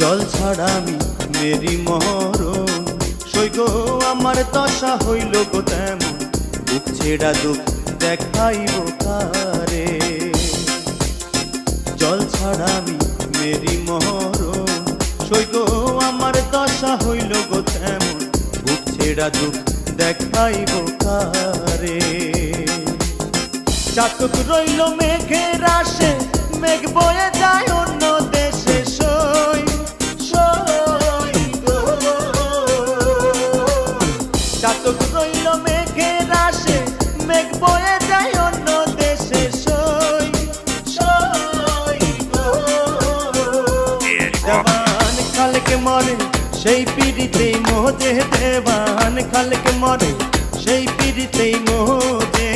জল ছাড়া আমি মেরি মরণ, সৈগ আমার দশা হইল গো তেমন, বুক ছেড়া দুঃখ দেখাইব কারে। জল ছাড়া আমি মেরি মরণ, সৈগ আমার দশা হইল গো তেমন, বুক ছেড়া দুঃখ দেখাইব কারে। চাতক রইল মেঘের আসে, মেঘ বয়ে যায় অন্য দেশে, সই সই গো। চাতক রইল মেঘের আসে, মেঘ বয়ে যায় অন্য দেশে, সই সই গো। দেওয়ান কালকে মরে সেই পিড়িতেই মোজে, দেওয়ান কালকে মরে সেই পিড়িতেই মোজে।